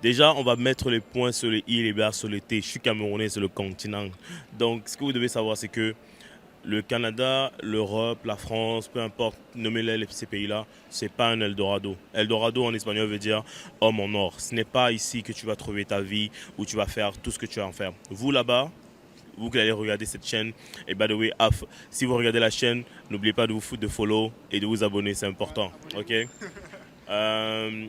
Déjà, on va mettre les points sur les i, les barres sur le t. Je suis camerounais, c'est le continent. Donc, ce que vous devez savoir, c'est que le Canada, l'Europe, la France, peu importe, nommez-les ces pays-là, c'est pas un Eldorado. Eldorado en espagnol veut dire homme en or. Ce n'est pas ici que tu vas trouver ta vie, où tu vas faire tout ce que tu as à en faire. Vous là-bas, vous qui allez regarder cette chaîne, et by the way, si vous regardez la chaîne, n'oubliez pas de vous foutre de follow et de vous abonner, c'est important. Ok? Euh,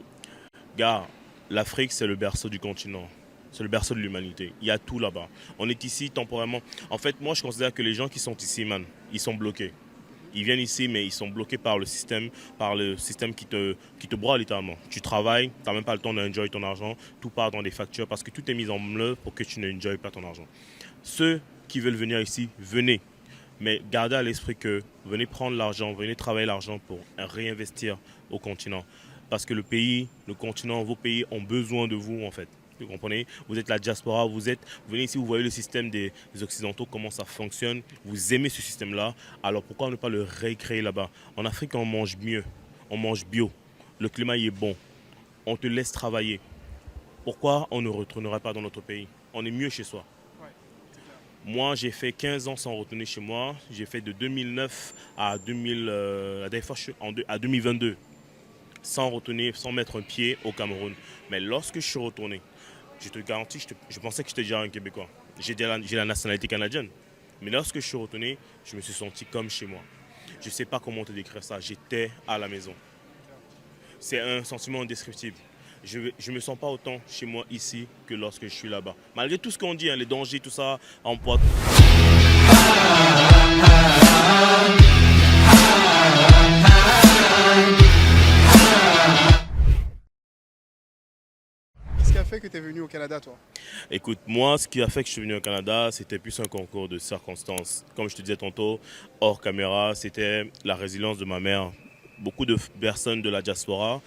Gars, l'Afrique, c'est le berceau du continent. C'est le berceau de l'humanité. Il y a tout là-bas. On est ici temporairement. En fait, moi, je considère que les gens qui sont ici, man, ils sont bloqués. Ils viennent ici, mais ils sont bloqués par le système qui te broie littéralement. Tu travailles, tu n'as même pas le temps d'enjoy ton argent, tout part dans des factures parce que tout est mis en œuvre pour que tu n'enjoy pas ton argent. Ceux qui veulent venir ici, venez. Mais gardez à l'esprit que venez prendre l'argent, venez travailler l'argent pour réinvestir au continent. Parce que le pays, le continent, vos pays ont besoin de vous en fait. Vous comprenez? Vous êtes la diaspora, vous venez ici, vous voyez le système des Occidentaux, comment ça fonctionne. Vous aimez ce système-là. Alors pourquoi ne pas le récréer là-bas? En Afrique, on mange mieux, on mange bio. Le climat y est bon. On te laisse travailler. Pourquoi on ne retournerait pas dans notre pays? On est mieux chez soi. Moi, j'ai fait 15 ans sans retourner chez moi. J'ai fait de 2009 à 2000, la dernière fois, à 2022, sans retourner, sans mettre un pied au Cameroun. Mais lorsque je suis retourné, je te garantis, je pensais que j'étais déjà un Québécois. J'ai la nationalité canadienne. Mais lorsque je suis retourné, je me suis senti comme chez moi. Je ne sais pas comment te décrire ça. J'étais à la maison. C'est un sentiment indescriptible. Je ne me sens pas autant chez moi ici que lorsque je suis là-bas. Malgré tout ce qu'on dit, hein, les dangers, tout ça, emploi. Qu'est-ce qui a fait que tu es venu au Canada, toi? Écoute, moi, ce qui a fait que je suis venu au Canada, c'était plus un concours de circonstances. Comme je te disais tantôt, hors caméra, c'était la résilience de ma mère. Beaucoup de personnes de la diaspora,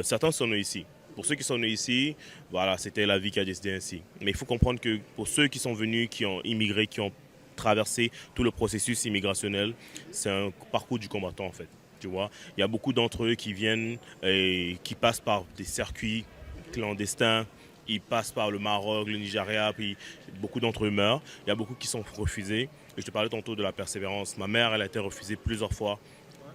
certains sont nés ici. Pour ceux qui sont nés ici, voilà, c'était la vie qui a décidé ainsi. Mais il faut comprendre que pour ceux qui sont venus, qui ont immigré, qui ont traversé tout le processus immigrationnel, c'est un parcours du combattant en fait. Tu vois, il y a beaucoup d'entre eux qui viennent et qui passent par des circuits clandestins. Ils passent par le Maroc, le Nigeria, puis beaucoup d'entre eux meurent. Il y a beaucoup qui sont refusés. Et je te parlais tantôt de la persévérance. Ma mère, elle a été refusée plusieurs fois.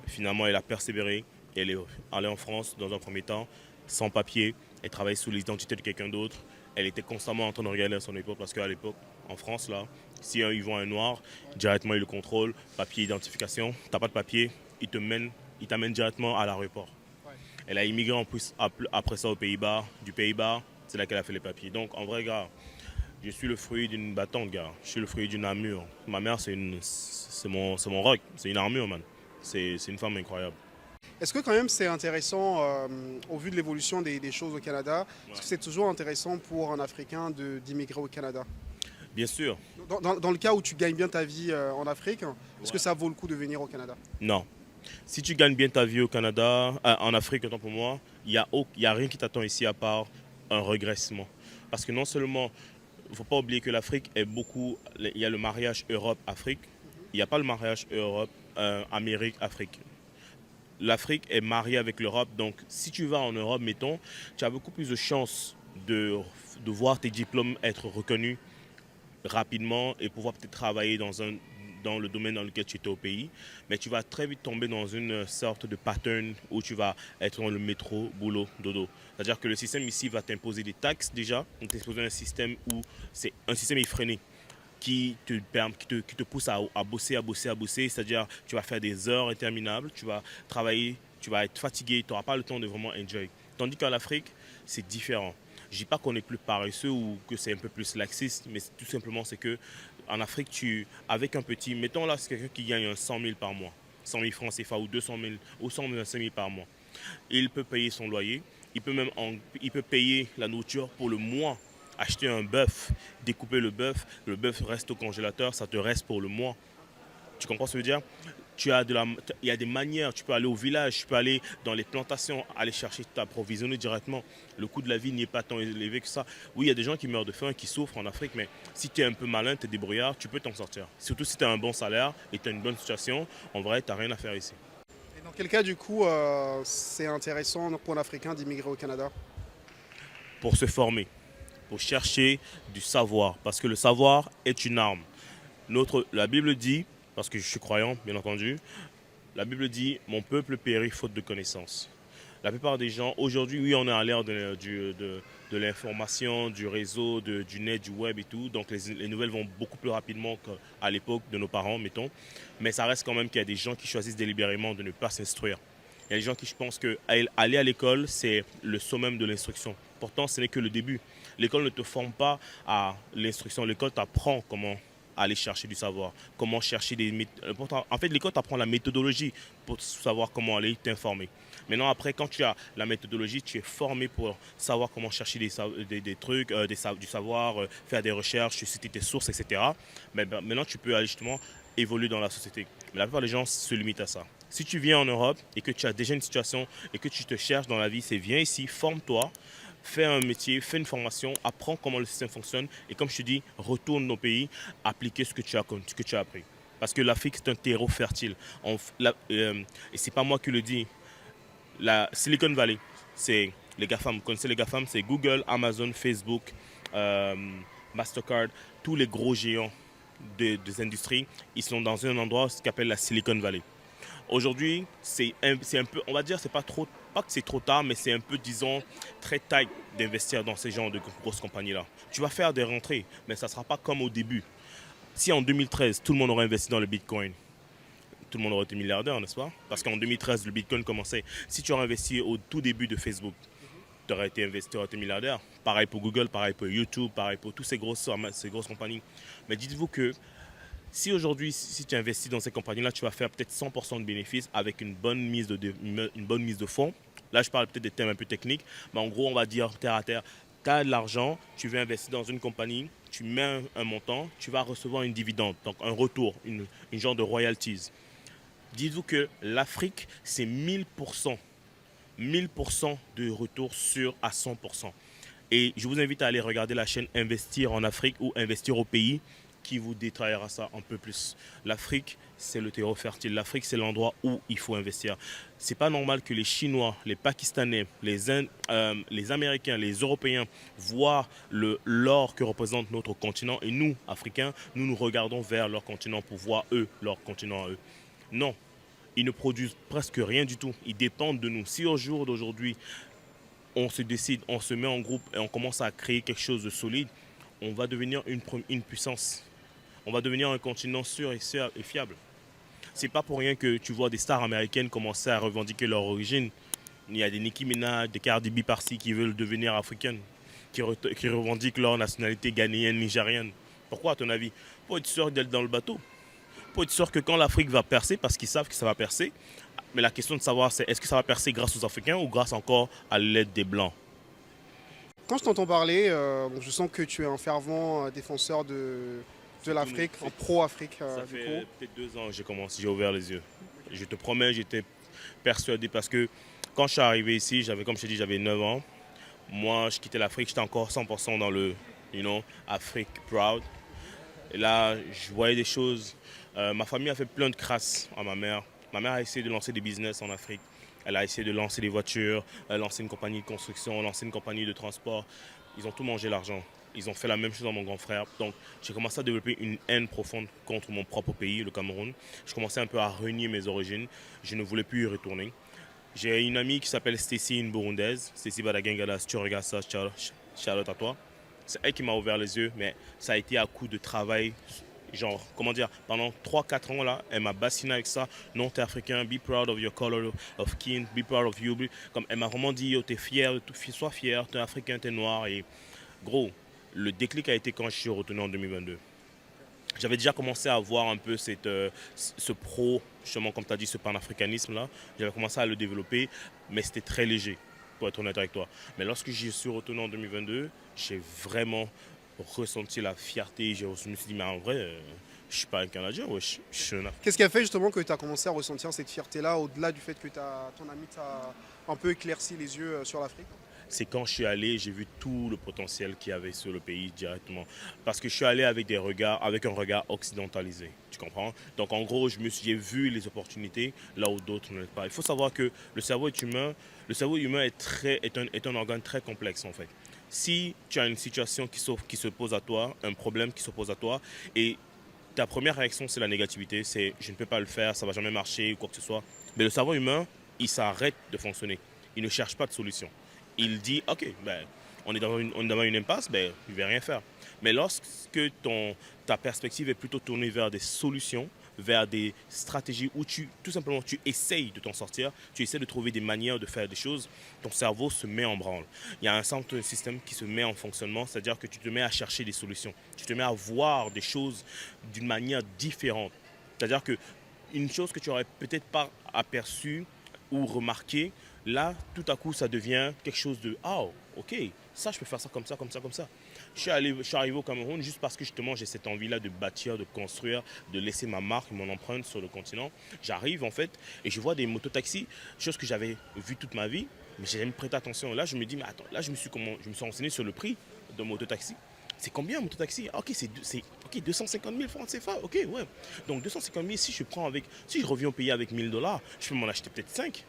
Finalement, elle a persévéré. Elle est allée en France dans un premier temps, sans papier. Elle travaillait sous l'identité de quelqu'un d'autre. Elle était constamment en train de regarder à son époque parce qu'à l'époque, en France, là, si ils voient un noir, directement ils le contrôlent. Papier, identification. T'as pas de papier, ils t'amènent directement à l'aéroport. Elle a immigré en plus après ça aux Pays-Bas. Du Pays-Bas, c'est là qu'elle a fait les papiers. Donc, en vrai, gars, je suis le fruit d'une battante, gars. Je suis le fruit d'une armure. Ma mère, c'est mon rock. C'est une armure, man. C'est une femme incroyable. Est-ce que quand même c'est intéressant, au vu de l'évolution des choses au Canada, est-ce Ouais. que c'est toujours intéressant pour un Africain d'immigrer au Canada? Bien sûr, Dans le cas où tu gagnes bien ta vie en Afrique, est-ce que ouais. ça vaut le coup de venir au Canada? Non. Si tu gagnes bien ta vie au Canada, en Afrique, autant pour moi, il y a rien qui t'attend ici à part un regressement. Parce que non seulement, il ne faut pas oublier que l'Afrique est beaucoup. Il y a le mariage Europe-Afrique. Il n'y a pas le mariage Amérique-Afrique. L'Afrique est mariée avec l'Europe. Donc, si tu vas en Europe, mettons, tu as beaucoup plus de chances de voir tes diplômes être reconnus rapidement et pouvoir peut-être travailler dans le domaine dans lequel tu étais au pays. Mais tu vas très vite tomber dans une sorte de pattern où tu vas être dans le métro, boulot, dodo. C'est-à-dire que le système ici va t'imposer des taxes déjà. On t'imposer un système où c'est un système effréné qui te pousse à bosser, à bosser, à bosser. C'est-à-dire tu vas faire des heures interminables, tu vas travailler, tu vas être fatigué, tu n'auras pas le temps de vraiment enjoy. Tandis qu'en Afrique, c'est différent. Je ne dis pas qu'on est plus paresseux ou que c'est un peu plus laxiste, mais tout simplement c'est que en Afrique, avec un petit, mettons là, c'est quelqu'un qui gagne un 100 000 par mois, 100 000 francs CFA ou 200 000 ou 125 000 par mois. Il peut payer son loyer, il peut payer la nourriture pour le mois, acheter un bœuf, découper le bœuf reste au congélateur, ça te reste pour le mois. Tu comprends ce que je veux dire? Il y a des manières, tu peux aller au village, tu peux aller dans les plantations, aller chercher, t'approvisionner directement. Le coût de la vie n'y est pas tant élevé que ça. Oui, il y a des gens qui meurent de faim, qui souffrent en Afrique, mais si tu es un peu malin, tu es débrouillard, tu peux t'en sortir. Surtout si tu as un bon salaire et tu as une bonne situation, en vrai, tu n'as rien à faire ici. Et dans quel cas, du coup, c'est intéressant pour un Africain d'immigrer au Canada? pour se former, pour chercher du savoir, parce que le savoir est une arme. La Bible dit, parce que je suis croyant, bien entendu, la Bible dit, mon peuple périt faute de connaissance. La plupart des gens, aujourd'hui, oui, on est à l'ère de l'information, du réseau, du net, du web et tout. Donc les nouvelles vont beaucoup plus rapidement qu'à l'époque de nos parents, mettons. Mais ça reste quand même qu'il y a des gens qui choisissent délibérément de ne pas s'instruire. Il y a des gens qui pensent qu'aller à l'école, c'est le summum de l'instruction. Pourtant, ce n'est que le début. L'école ne te forme pas à l'instruction. L'école t'apprend comment aller chercher du savoir, comment chercher des méthodes. En fait, l'école t'apprend la méthodologie pour savoir comment aller t'informer. Maintenant, après, quand tu as la méthodologie, tu es formé pour savoir comment chercher des trucs, du savoir, faire des recherches, citer tes sources, etc. Mais maintenant, tu peux aller justement évoluer dans la société. Mais la plupart des gens se limitent à ça. Si tu viens en Europe et que tu as déjà une situation et que tu te cherches dans la vie, c'est viens ici, forme-toi, fais un métier, fais une formation, apprends comment le système fonctionne et comme je te dis, retourne au pays, appliquer ce que tu as appris. Parce que l'Afrique, c'est un terreau fertile. Et c'est pas moi qui le dis. La Silicon Valley, c'est les GAFAM. Vous connaissez les GAFAM, c'est Google, Amazon, Facebook, Mastercard, tous les gros géants des industries, ils sont dans un endroit ce qu'on appelle la Silicon Valley. Aujourd'hui, c'est un peu, on va dire, c'est pas que c'est trop tard, mais c'est un peu, disons, très tight d'investir dans ces genres de grosses compagnies-là. Tu vas faire des rentrées, mais ça ne sera pas comme au début. Si en 2013, tout le monde aurait investi dans le Bitcoin, tout le monde aurait été milliardaire, n'est-ce pas? Parce qu'en 2013, le Bitcoin commençait. Si tu aurais investi au tout début de Facebook, tu aurais été investisseur, tu aurais été milliardaire. Pareil pour Google, pareil pour YouTube, pareil pour toutes ces grosses compagnies. Mais dites-vous que si aujourd'hui, si tu investis dans ces compagnies-là, tu vas faire peut-être 100% de bénéfices avec une bonne mise de fonds. Là, je parle peut-être des termes un peu techniques, mais en gros, on va dire terre à terre. Tu as de l'argent, tu veux investir dans une compagnie, tu mets un montant, tu vas recevoir une dividende, donc un retour, une genre de royalties. Dites-vous que l'Afrique, c'est 1000%. 1000% de retour sûr à 100%. Et je vous invite à aller regarder la chaîne Investir en Afrique ou Investir au pays qui vous détaillera ça un peu plus. L'Afrique, c'est le terreau fertile. L'Afrique, c'est l'endroit où il faut investir. C'est pas normal que les Chinois, les Pakistanais, les Américains, les Européens voient l'or que représente notre continent et nous, Africains, nous regardons vers leur continent pour voir leur continent à eux. Non, ils ne produisent presque rien du tout. Ils dépendent de nous. Si au jour d'aujourd'hui, on se décide, on se met en groupe et on commence à créer quelque chose de solide, on va devenir une puissance. On va devenir un continent sûr et fiable. C'est pas pour rien que tu vois des stars américaines commencer à revendiquer leur origine. Il y a des Nicki Minaj, des Cardi B par-ci qui veulent devenir africaines, qui revendiquent leur nationalité ghanéenne, nigérienne. Pourquoi à ton avis? Pour être sûr d'être dans le bateau. Pour être sûr que quand l'Afrique va percer, parce qu'ils savent que ça va percer, mais la question de savoir c'est est-ce que ça va percer grâce aux Africains ou grâce encore à l'aide des Blancs? Quand je t'entends parler, je sens que tu es un fervent défenseur de l'Afrique, en pro-Afrique. Ça Du fait coup. peut-être 2 ans que j'ai ouvert les yeux. Je te promets, j'étais persuadé parce que quand je suis arrivé ici, comme je t'ai dit, j'avais 9 ans. Moi, je quittais l'Afrique, j'étais encore 100% dans le, Afrique proud. Et là, je voyais des choses. Ma famille a fait plein de crasses à ma mère. Ma mère a essayé de lancer des business en Afrique. Elle a essayé de lancer des voitures, lancer une compagnie de construction, lancer une compagnie de transport. Ils ont tout mangé l'argent. Ils ont fait la même chose à mon grand frère. Donc, j'ai commencé à développer une haine profonde contre mon propre pays, le Cameroun. Je commençais un peu à renier mes origines. Je ne voulais plus y retourner. J'ai une amie qui s'appelle Stacy, une burundaise. Stacy Badagengala, si tu regardes ça, Charlotte à toi. C'est elle qui m'a ouvert les yeux, mais ça a été à coup de travail. Genre, comment dire, pendant 3-4 ans, là, elle m'a bassiné avec ça. Non, t'es africain, be proud of your color of kin, be proud of you. Comme elle m'a vraiment dit, oh, t'es fier, sois fier, t'es africain, t'es noir. Et gros, le déclic a été quand je suis retourné en 2022. J'avais déjà commencé à voir un peu ce justement, comme tu as dit, ce panafricanisme-là. J'avais commencé à le développer, mais c'était très léger, pour être honnête avec toi. Mais lorsque j'y suis retourné en 2022, j'ai vraiment ressenti la fierté. Je me suis dit, mais en vrai, je ne suis pas un Canadien, ouais, je suis un Africain. Qu'est-ce qui a fait justement que tu as commencé à ressentir cette fierté-là, au-delà du fait que ton ami t'a un peu éclairci les yeux sur l'Afrique? C'est quand je suis allé, j'ai vu tout le potentiel qu'il y avait sur le pays directement. Parce que je suis allé avec un regard occidentalisé. Tu comprends? Donc en gros, j'ai vu les opportunités là où d'autres ne le pas. Il faut savoir que le cerveau humain est un organe très complexe en fait. Si tu as une situation qui se pose à toi, un problème qui se pose à toi, et ta première réaction, c'est la négativité, c'est je ne peux pas le faire, ça ne va jamais marcher, ou quoi que ce soit. Mais le cerveau humain, il s'arrête de fonctionner. Il ne cherche pas de solution. Il dit, OK, ben, on est devant une impasse, ben, je ne vais rien faire. Mais lorsque ta perspective est plutôt tournée vers des solutions, vers des stratégies où tout simplement tu essayes de t'en sortir, tu essaies de trouver des manières de faire des choses, ton cerveau se met en branle. Il y a un certain système qui se met en fonctionnement, c'est-à-dire que tu te mets à chercher des solutions, tu te mets à voir des choses d'une manière différente. C'est-à-dire que une chose que tu n'aurais peut-être pas aperçue ou remarquée, là, tout à coup, ça devient quelque chose de « Oh, ok, ça, je peux faire ça comme ça, comme ça, comme ça ». Je suis arrivé au Cameroun juste parce que justement j'ai cette envie-là de bâtir, de construire, de laisser ma marque, mon empreinte sur le continent. J'arrive en fait et je vois des mototaxis, chose que j'avais vue toute ma vie, mais j'ai jamais prêté attention. Là je me dis, mais attends, là je me suis renseigné sur le prix d'un mototaxi. C'est combien un mototaxi? Ah, ok, c'est ok, 250 000 francs CFA. Ok, ouais. Donc 250 000, si je reviens au pays avec 1 000 $, je peux m'en acheter peut-être 5.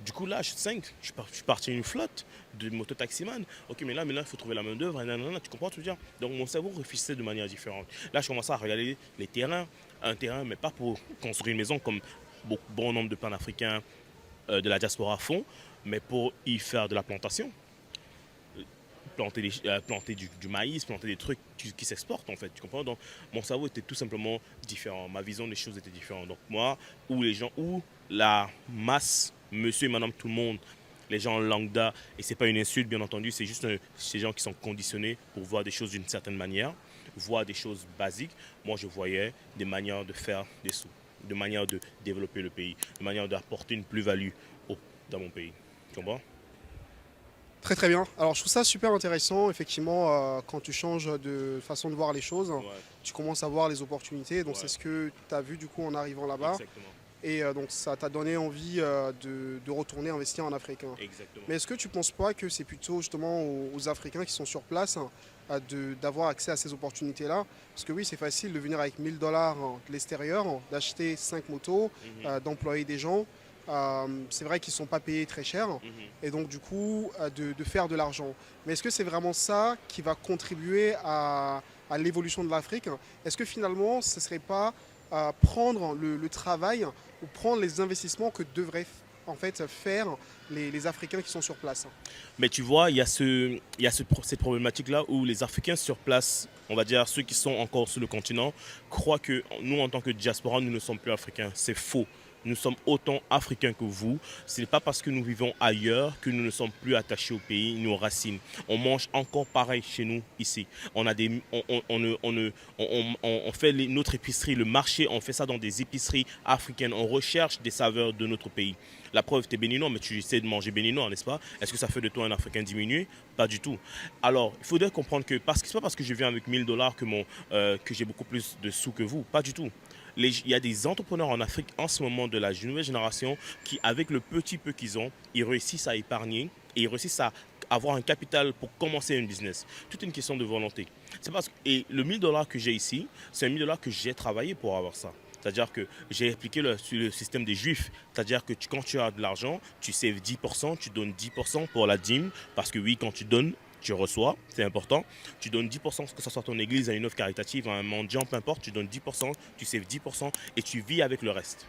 Du coup, là, je suis parti à une flotte de mototaximan. Ok, mais là, maintenant, il faut trouver la main-d'œuvre. Tu comprends ce que je veux dire? Donc, mon cerveau réfléchissait de manière différente. Là, je commençais à regarder les terrains. Un terrain, mais pas pour construire une maison comme bon nombre de panafricains de la diaspora font, mais pour y faire de la plantation. Planter du maïs, planter des trucs qui s'exportent en fait, tu comprends? Donc mon cerveau était tout simplement différent, ma vision des choses était différente. Donc moi, où la masse, monsieur et madame tout le monde, les gens lambda, et c'est pas une insulte bien entendu, c'est juste ces gens qui sont conditionnés pour voir des choses d'une certaine manière, voir des choses basiques. Moi je voyais des manières de faire des sous, de manières de développer le pays, de manières d'apporter une plus-value dans mon pays, tu comprends? Très très bien. Alors je trouve ça super intéressant, effectivement, quand tu changes de façon de voir les choses, Ouais, tu commences à voir les opportunités. Donc c'est ouais, ce que tu as vu du coup en arrivant là-bas. exactement, Et donc ça t'a donné envie de retourner investir en Afrique, hein. exactement. Mais est-ce que tu ne penses pas que c'est plutôt justement aux Africains qui sont sur place, hein, d'avoir accès à ces opportunités-là? Parce que oui, c'est facile de venir avec 1 000 $ de l'extérieur, hein, d'acheter 5 motos, Mhm, d'employer des gens. C'est vrai qu'ils ne sont pas payés très cher. mhm. Et donc du coup, de faire de l'argent. Mais est-ce que c'est vraiment ça qui va contribuer à l'évolution de l'Afrique? Est-ce que finalement, ce ne serait pas prendre le travail ou prendre les investissements que devraient en fait faire les Africains qui sont sur place? Mais tu vois, cette problématique-là où les Africains sur place, on va dire ceux qui sont encore sur le continent, croient que nous, en tant que diaspora, nous ne sommes plus africains. C'est faux. Nous sommes autant africains que vous. Ce n'est pas parce que nous vivons ailleurs que nous ne sommes plus attachés au pays, nos racines. On mange encore pareil chez nous, ici. On a des, on fait notre épicerie, le marché, on fait ça dans des épiceries africaines. On recherche des saveurs de notre pays. La preuve, tu es béninois, mais tu essaies de manger béninois, n'est-ce pas? Est-ce que ça fait de toi un Africain diminué? Pas du tout. Alors, il faudrait comprendre que c'est pas parce que je viens avec 1 000 $ que j'ai beaucoup plus de sous que vous. Pas du tout. Il y a des entrepreneurs en Afrique en ce moment de la nouvelle génération qui, avec le petit peu qu'ils ont, ils réussissent à épargner et ils réussissent à avoir un capital pour commencer un business. Tout est une question de volonté. Et le 1 000 $ que j'ai ici, c'est 1 000 $ que j'ai travaillé pour avoir ça. C'est-à-dire que j'ai expliqué le système des juifs. C'est-à-dire que quand tu as de l'argent, tu sais 10%, tu donnes 10% pour la dîme. Parce que oui, quand tu donnes, tu reçois, c'est important. Tu donnes 10%, que ce soit ton église, à une œuvre caritative, à un mendiant, peu importe, tu donnes 10%, tu sais 10% et tu vis avec le reste.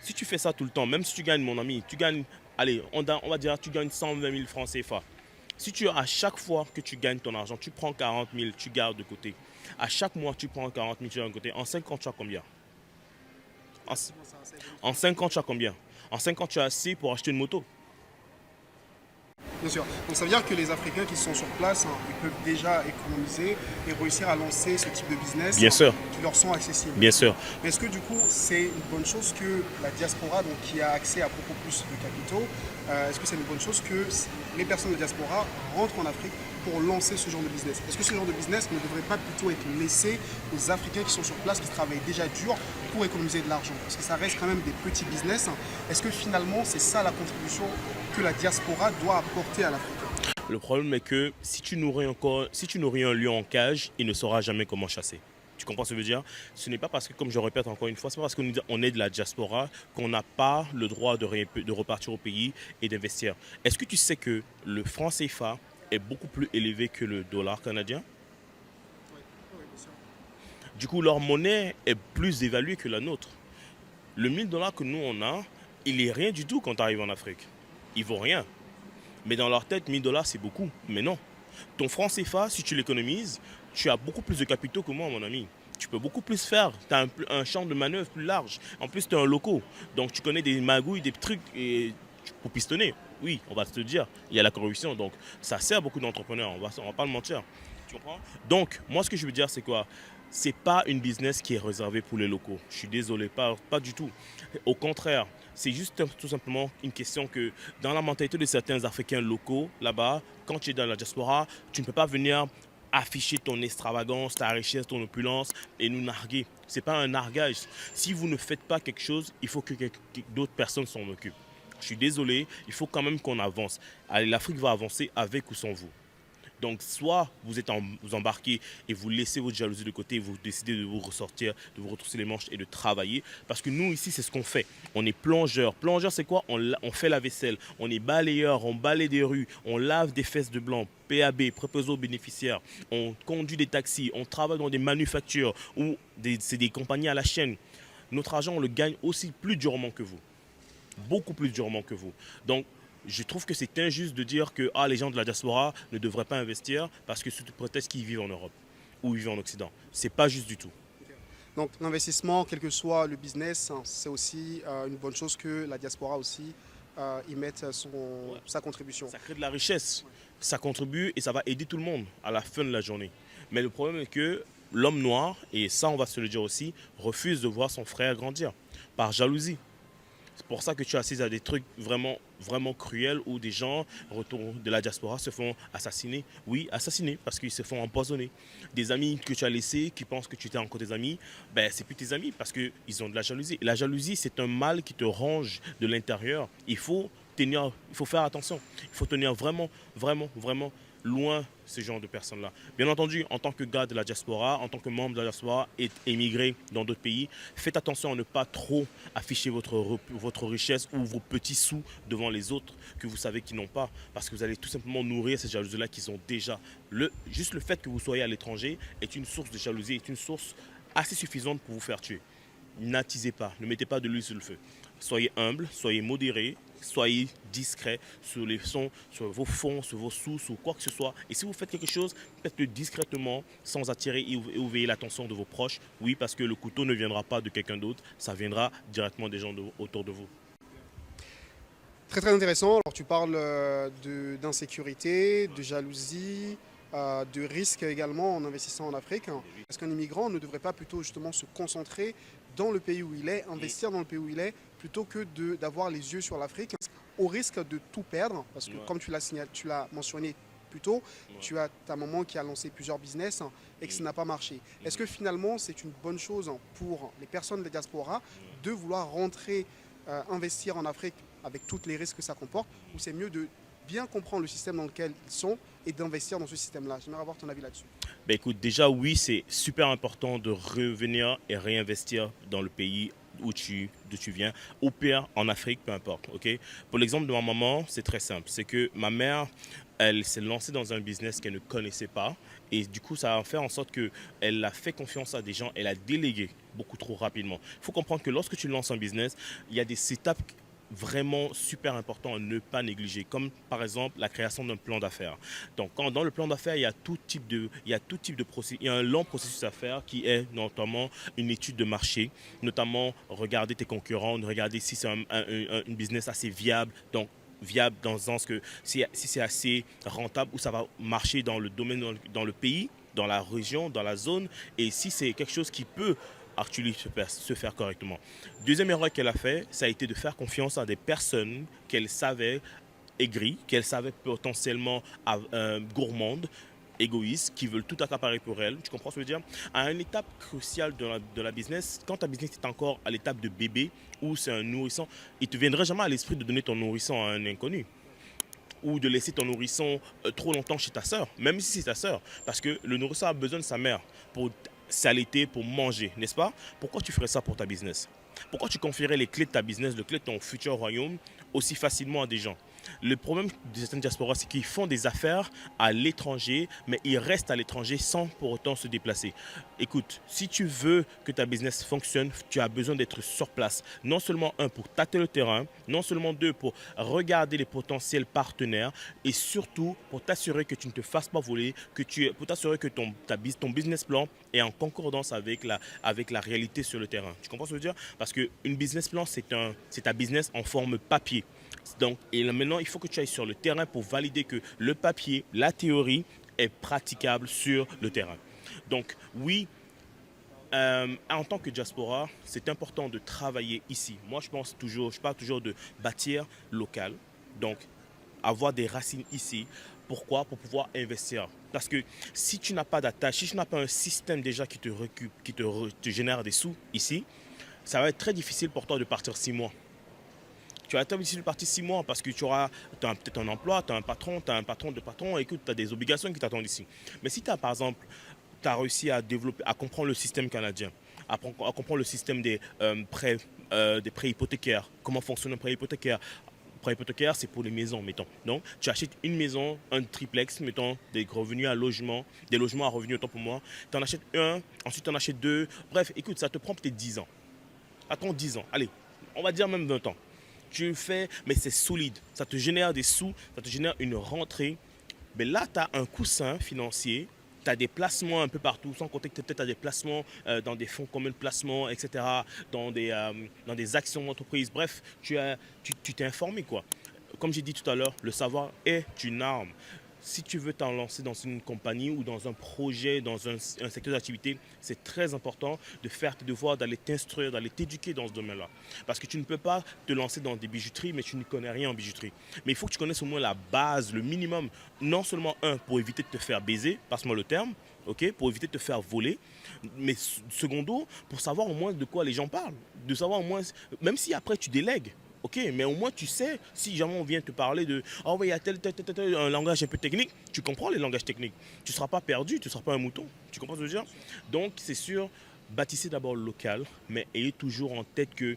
Si tu fais ça tout le temps, même si tu gagnes, mon ami, tu gagnes, allez, on va dire, tu gagnes 120 000 francs CFA. Si à chaque fois que tu gagnes ton argent, tu prends 40 000, tu gardes de côté. À chaque mois, tu prends 40 000, tu gardes de côté. En 5 ans, tu as combien? En, en 5 ans, tu as combien? En 5 ans, tu as assez pour acheter une moto. Bien sûr. Donc ça veut dire que les Africains qui sont sur place, hein, ils peuvent déjà économiser et réussir à lancer ce type de business, Bien hein, sûr, qui leur sont accessibles. bien sûr. Mais est-ce que du coup c'est une bonne chose que la diaspora, donc, qui a accès à beaucoup plus de capitaux, est-ce que c'est une bonne chose que les personnes de diaspora rentrent en Afrique pour lancer ce genre de business? Est-ce que ce genre de business ne devrait pas plutôt être laissé aux Africains qui sont sur place, qui travaillent déjà dur pour économiser de l'argent? Parce que ça reste quand même des petits business. Est-ce que finalement c'est ça la contribution que la diaspora doit apporter à l'Afrique? Le problème est que si tu nourris un lion en cage, il ne saura jamais comment chasser. Tu comprends ce que je veux dire? Ce n'est pas parce que, comme je répète encore une fois, ce n'est pas parce qu'on est de la diaspora qu'on n'a pas le droit de repartir au pays et d'investir. Est-ce que tu sais que le franc CFA est beaucoup plus élevé que le dollar canadien. Oui, oui, bien sûr. Du coup, leur monnaie est plus évaluée que la nôtre. Le 1000 $ que nous on a, il est rien du tout quand tu arrives en Afrique. Il vaut rien. Mais dans leur tête, 1000 $ c'est beaucoup. Mais non. Ton franc CFA, si tu l'économises, tu as beaucoup plus de capitaux que moi, mon ami. Tu peux beaucoup plus faire. Tu as un champ de manœuvre plus large. En plus, tu es un loco. Donc, tu connais des magouilles, des trucs pour pistonner. Oui, on va te dire. Il y a la corruption. Donc, ça sert beaucoup d'entrepreneurs. On va pas le mentir. Tu comprends? Donc, moi, ce que je veux dire, c'est quoi? C'est pas une business qui est réservée pour les locaux. Je suis désolé, pas du tout. Au contraire, c'est juste tout simplement une question que dans la mentalité de certains Africains locaux, là-bas, quand tu es dans la diaspora, tu ne peux pas venir afficher ton extravagance, ta richesse, ton opulence et nous narguer. Ce n'est pas un nargage. Si vous ne faites pas quelque chose, il faut que d'autres personnes s'en occupent. Je suis désolé, il faut quand même qu'on avance. Allez, l'Afrique va avancer avec ou sans vous. Donc, soit vous embarquez et vous laissez votre jalousie de côté, vous décidez de vous ressortir, de vous retrousser les manches et de travailler. Parce que nous, ici, c'est ce qu'on fait. On est plongeurs. Plongeurs, c'est quoi? On fait la vaisselle. On est balayeur, on balaye des rues, on lave des fesses de blanc, PAB, préposé aux bénéficiaires. On conduit des taxis, on travaille dans des manufactures ou c'est des compagnies à la chaîne. Notre argent, on le gagne aussi plus durement que vous. Beaucoup plus durement que vous. Donc, je trouve que c'est injuste de dire que les gens de la diaspora ne devraient pas investir parce que sous prétexte qu'ils vivent en Europe ou ils vivent en Occident. C'est pas juste du tout. Donc l'investissement, quel que soit le business, hein, c'est aussi une bonne chose que la diaspora aussi y mette sa contribution. Ça crée de la richesse, ça contribue et ça va aider tout le monde à la fin de la journée. Mais le problème est que l'homme noir, et ça on va se le dire aussi, refuse de voir son frère grandir par jalousie. C'est pour ça que tu assistes à des trucs vraiment, vraiment cruels où des gens retour de la diaspora se font assassiner. Oui, assassiner parce qu'ils se font empoisonner. Des amis que tu as laissés, qui pensent que tu étais encore tes amis, ben c'est plus tes amis parce qu'ils ont de la jalousie. Et la jalousie, c'est un mal qui te ronge de l'intérieur. Il faut faire attention. Il faut tenir vraiment, vraiment, vraiment loin ce genre de personnes-là. Bien entendu, en tant que gars de la diaspora, en tant que membre de la diaspora et émigré dans d'autres pays, faites attention à ne pas trop afficher votre richesse ou vos petits sous devant les autres que vous savez qu'ils n'ont pas, parce que vous allez tout simplement nourrir ces jalousies-là qu'ils ont déjà. Juste le fait que vous soyez à l'étranger est une source de jalousie, est une source assez suffisante pour vous faire tuer. N'attisez pas, ne mettez pas de l'huile sur le feu. Soyez humble, soyez modéré, soyez discret sur les sons, sur vos fonds, sur vos sous, sur quoi que ce soit. Et si vous faites quelque chose, faites-le discrètement, sans attirer et éveiller l'attention de vos proches. Oui, parce que le couteau ne viendra pas de quelqu'un d'autre, ça viendra directement des gens autour de vous. Très très intéressant. Alors tu parles d'insécurité, de jalousie, de risque également en investissant en Afrique. Est-ce qu'un immigrant ne devrait pas plutôt justement se concentrer dans le pays où il est, investir dans le pays où il est, plutôt que d'avoir les yeux sur l'Afrique, au risque de tout perdre? Parce que comme tu l'as mentionné plus tôt, tu as ta maman qui a lancé plusieurs business et que ça n'a pas marché. Est-ce que finalement c'est une bonne chose pour les personnes de la diaspora de vouloir rentrer, investir en Afrique avec tous les risques que ça comporte, ou c'est mieux de bien comprendre le système dans lequel ils sont et d'investir dans ce système-là? J'aimerais avoir ton avis là-dessus. Ben écoute, déjà oui, c'est super important de revenir et réinvestir dans le pays d'où tu viens, au pire en Afrique, peu importe. Okay? Pour l'exemple de ma maman, c'est très simple. C'est que ma mère, elle s'est lancée dans un business qu'elle ne connaissait pas. Et du coup, ça a fait en sorte qu'elle a fait confiance à des gens, elle a délégué beaucoup trop rapidement. Il faut comprendre que lorsque tu lances un business, il y a des étapes vraiment super important à ne pas négliger, comme par exemple la création d'un plan d'affaires. Donc dans le plan d'affaires, il y a tout type de processus, il y a un long processus à faire qui est notamment une étude de marché, notamment regarder tes concurrents, regarder si c'est un business assez viable, donc viable dans le sens que si c'est assez rentable ou ça va marcher dans le domaine, dans le pays, dans la région, dans la zone, et si c'est quelque chose qui peut se faire correctement. Deuxième erreur qu'elle a fait, ça a été de faire confiance à des personnes qu'elle savait aigries, qu'elle savait potentiellement gourmandes, égoïstes, qui veulent tout accaparer pour elle. Tu comprends ce que je veux dire? À une étape cruciale de la business, quand ta business est encore à l'étape de bébé ou c'est un nourrisson, il ne te viendrait jamais à l'esprit de donner ton nourrisson à un inconnu ou de laisser ton nourrisson trop longtemps chez ta sœur, même si c'est ta sœur, parce que le nourrisson a besoin de sa mère pour s'allaiter, pour manger, n'est-ce pas? Pourquoi tu ferais ça pour ta business? Pourquoi tu confierais les clés de ta business, les clés de ton futur royaume aussi facilement à des gens? Le problème de certaines diasporas, c'est qu'ils font des affaires à l'étranger, mais ils restent à l'étranger sans pour autant se déplacer. Écoute, si tu veux que ta business fonctionne, tu as besoin d'être sur place. Non seulement un, pour tâter le terrain, non seulement deux, pour regarder les potentiels partenaires et surtout pour t'assurer que tu ne te fasses pas voler, pour t'assurer que ton business plan est en concordance avec la réalité sur le terrain. Tu comprends ce que je veux dire? Parce qu'une business plan, c'est ta business en forme papier. Donc, et là, maintenant, il faut que tu ailles sur le terrain pour valider que le papier, la théorie, est praticable sur le terrain. Donc, oui, en tant que diaspora, c'est important de travailler ici. Moi, je parle toujours de bâtir local. Donc, avoir des racines ici. Pourquoi? Pour pouvoir investir. Parce que si tu n'as pas d'attache, si tu n'as pas un système déjà qui te génère des sous ici, ça va être très difficile pour toi de partir 6 mois. Tu vas être difficile de partir 6 mois parce que tu as peut-être un emploi, tu as un patron, de patron, écoute, tu as des obligations qui t'attendent ici. Mais si tu as par exemple, tu as réussi à développer, à comprendre le système canadien, à comprendre le système des prêts hypothécaires, comment fonctionne un prêt hypothécaire. Prêt hypothécaire, c'est pour les maisons, mettons. Donc, tu achètes une maison, un triplex, mettons, des revenus à logement, des logements à revenus, autant pour moi. Tu en achètes un, ensuite tu en achètes deux. Bref, écoute, ça te prend peut-être 10 ans. Attends 10 ans, allez, on va dire même 20 ans. Tu le fais, mais c'est solide. Ça te génère des sous, ça te génère une rentrée. Mais là, tu as un coussin financier, tu as des placements un peu partout, sans compter que peut-être tu as des placements dans des fonds communs de placement, etc., dans des actions d'entreprise. Bref, tu t'es informé, quoi. Comme j'ai dit tout à l'heure, le savoir est une arme. Si tu veux t'en lancer dans une compagnie ou dans un projet, dans un secteur d'activité, c'est très important de faire tes devoirs, d'aller t'instruire, d'aller t'éduquer dans ce domaine-là. Parce que tu ne peux pas te lancer dans des bijouteries, mais tu ne connais rien en bijouterie. Mais il faut que tu connaisses au moins la base, le minimum. Non seulement pour éviter de te faire baiser, passe-moi le terme, ok, pour éviter de te faire voler, mais secondo, pour savoir au moins de quoi les gens parlent. De savoir au moins, même si après tu délègues. Ok, mais au moins tu sais, si jamais on vient te parler de « Oh oui, il y a tel, un langage un peu technique », tu comprends les langages techniques. Tu ne seras pas perdu, tu ne seras pas un mouton. Tu comprends ce que je veux dire? Donc c'est sûr, bâtissez d'abord le local, mais ayez toujours en tête que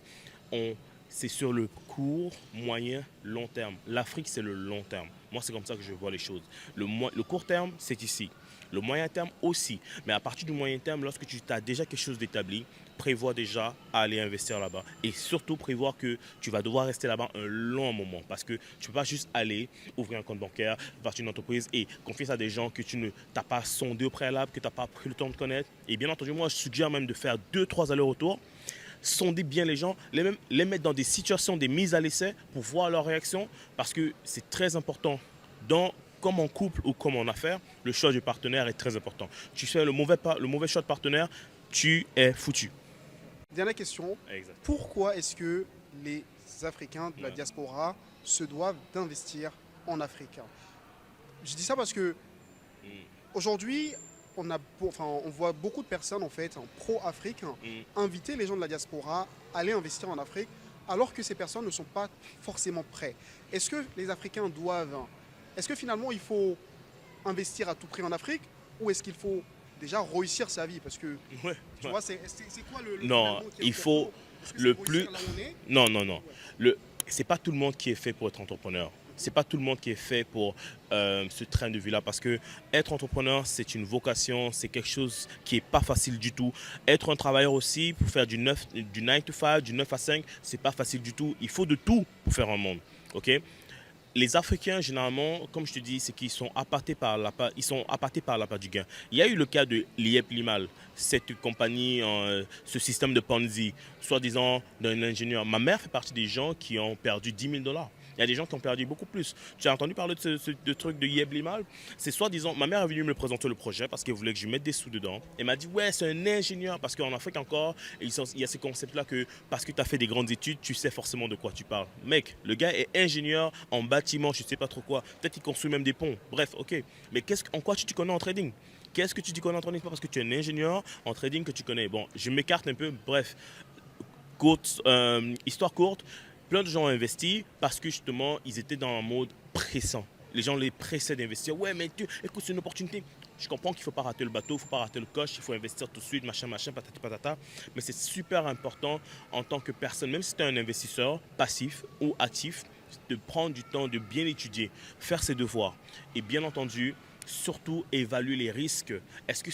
c'est sur le court, moyen, long terme. L'Afrique, c'est le long terme. Moi, c'est comme ça que je vois les choses. Le court terme, c'est ici. Le moyen terme aussi. Mais à partir du moyen terme, lorsque tu as déjà quelque chose d'établi, prévois déjà à aller investir là-bas. Et surtout, prévoir que tu vas devoir rester là-bas un long moment. Parce que tu ne peux pas juste aller ouvrir un compte bancaire, partir d'une entreprise et confier ça à des gens que tu n'as pas sondé au préalable, que tu n'as pas pris le temps de connaître. Et bien entendu, moi, je suggère même de faire 2-3 allers-retours, sonder bien les gens, les mettre dans des situations, des mises à l'essai pour voir leur réaction. Parce que c'est très important comme en couple ou comme en affaires, le choix du partenaire est très important. Tu fais le mauvais choix de partenaire, tu es foutu. Dernière question. Exact. Pourquoi est-ce que les Africains de la diaspora se doivent d'investir en Afrique? Je dis ça parce que aujourd'hui, on voit beaucoup de personnes en fait, pro-Afrique, inviter les gens de la diaspora à aller investir en Afrique, alors que ces personnes ne sont pas forcément prêts. Est-ce que les Africains est-ce que finalement il faut investir à tout prix en Afrique, ou est-ce qu'il faut déjà réussir sa vie? Parce que tu vois, c'est quoi le non, il faut le plus. Non. C'est pas tout le monde qui est fait pour être entrepreneur. C'est pas tout le monde qui est fait pour ce train de vie-là. Parce que être entrepreneur, c'est une vocation, c'est quelque chose qui est pas facile du tout. Être un travailleur aussi, pour faire du 9 to 5, du 9 à 5, c'est pas facile du tout. Il faut de tout pour faire un monde. Ok? Les Africains, généralement, comme je te dis, c'est qu'ils sont appâtés par l'appât du gain. Il y a eu le cas de l'IEP Limal, cette compagnie, ce système de Ponzi, soi-disant d'un ingénieur. Ma mère fait partie des gens qui ont perdu 10 000 $. Il y a des gens qui ont perdu beaucoup plus. Tu as entendu parler de ce truc de Yeb Limal? C'est soi-disant, ma mère est venue me présenter le projet parce qu'elle voulait que je mette des sous dedans. Elle m'a dit, ouais, c'est un ingénieur. Parce qu'en Afrique encore, il y a ce concept-là que parce que tu as fait des grandes études, tu sais forcément de quoi tu parles. Mec, le gars est ingénieur en bâtiment, je ne sais pas trop quoi. Peut-être qu'il construit même des ponts. Bref, ok. Mais en quoi tu te connais en trading? Qu'est-ce que tu te connais en trading? Pas parce que tu es un ingénieur en trading que tu connais. Bon, je m'écarte un peu. Bref, histoire courte. Plein de gens ont investi parce que justement, ils étaient dans un mode pressant. Les gens les pressaient d'investir. Ouais, mais écoute, c'est une opportunité. Je comprends qu'il ne faut pas rater le bateau, il ne faut pas rater le coche, il faut investir tout de suite, machin, patati patata. Mais c'est super important en tant que personne, même si tu es un investisseur passif ou actif, de prendre du temps, de bien étudier, faire ses devoirs. Et bien entendu, surtout évaluer les risques. Est-ce que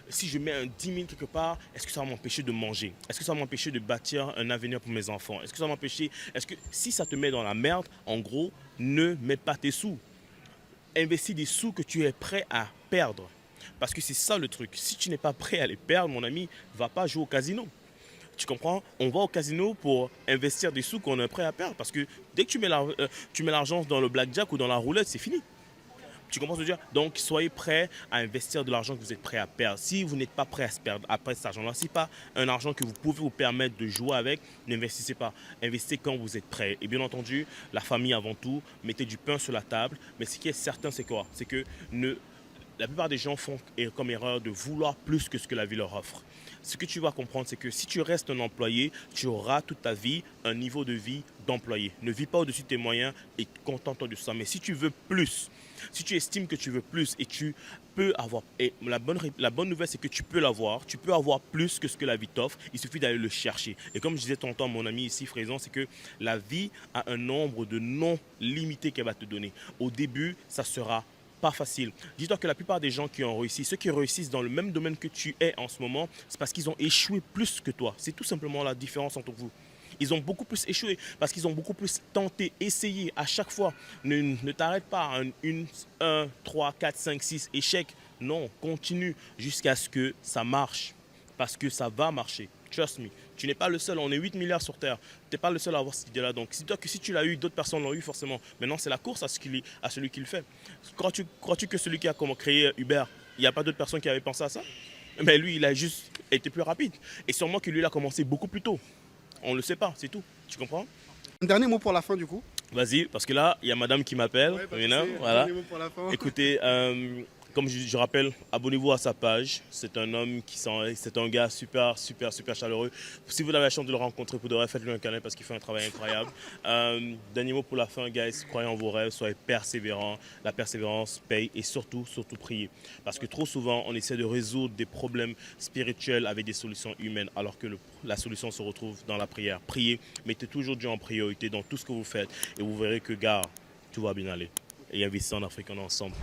si je mets un 10 000 quelque part, est-ce que ça va m'empêcher de manger? Est-ce que ça va m'empêcher de bâtir un avenir pour mes enfants? Est-ce que ça va m'empêcher? Est-ce que si ça te met dans la merde, en gros, ne mets pas tes sous. Investis des sous que tu es prêt à perdre. Parce que c'est ça le truc. Si tu n'es pas prêt à les perdre, mon ami, va pas jouer au casino. Tu comprends? On va au casino pour investir des sous qu'on est prêt à perdre. Parce que dès que tu mets l'argent dans le blackjack ou dans la roulette, c'est fini. Tu comprends ce que je veux dire? Donc, soyez prêts à investir de l'argent que vous êtes prêt à perdre. Si vous n'êtes pas prêt à se perdre après cet argent-là, si pas un argent que vous pouvez vous permettre de jouer avec, n'investissez pas. Investissez quand vous êtes prêt. Et bien entendu, la famille avant tout, mettez du pain sur la table. Mais ce qui est certain, c'est quoi? C'est que la plupart des gens font comme erreur de vouloir plus que ce que la vie leur offre. Ce que tu vas comprendre, c'est que si tu restes un employé, tu auras toute ta vie un niveau de vie d'employé. Ne vis pas au-dessus de tes moyens et contente-toi de ça. Mais si tu veux plus, si tu estimes que tu veux plus et tu peux avoir, et la bonne nouvelle, c'est que tu peux l'avoir, tu peux avoir plus que ce que la vie t'offre, il suffit d'aller le chercher. Et comme je disais tantôt à mon ami ici, Fraisan, c'est que la vie a un nombre de non limités qu'elle va te donner. Au début, ça sera pas facile. Dis-toi que la plupart des gens qui ont réussi, ceux qui réussissent dans le même domaine que tu es en ce moment, c'est parce qu'ils ont échoué plus que toi. C'est tout simplement la différence entre vous. Ils ont beaucoup plus échoué parce qu'ils ont beaucoup plus tenté, essayé à chaque fois. Ne t'arrête pas à 1, 3, 4, 5, 6 échecs. Non, continue jusqu'à ce que ça marche. Parce que ça va marcher. Trust me. Tu n'es pas le seul. On est 8 milliards sur Terre. Tu n'es pas le seul à avoir cette idée-là. Donc, dis-toi que si tu l'as eu, d'autres personnes l'ont eu forcément. Maintenant, c'est la course à celui qui le fait. Crois-tu que celui qui a créé Uber, il n'y a pas d'autres personnes qui avaient pensé à ça? Mais lui, il a juste été plus rapide. Et sûrement que lui, il a commencé beaucoup plus tôt. On ne le sait pas, c'est tout. Tu comprends? Un dernier mot pour la fin du coup. Vas-y, parce que là, il y a madame qui m'appelle. Ouais, voilà. dernier mot pour la fin. Écoutez, comme je rappelle, abonnez-vous à sa page. C'est un homme c'est un gars super, super, super chaleureux. Si vous avez la chance de le rencontrer, vous devrez faire lui un câlin parce qu'il fait un travail incroyable. Dernier mot pour la fin, guys. Croyez en vos rêves, soyez persévérants. La persévérance paye et surtout, surtout priez. Parce que trop souvent, on essaie de résoudre des problèmes spirituels avec des solutions humaines, alors que la solution se retrouve dans la prière. Priez, mettez toujours Dieu en priorité dans tout ce que vous faites et vous verrez que, gars, tout va bien aller. Et investissez en Afrique, on est ensemble.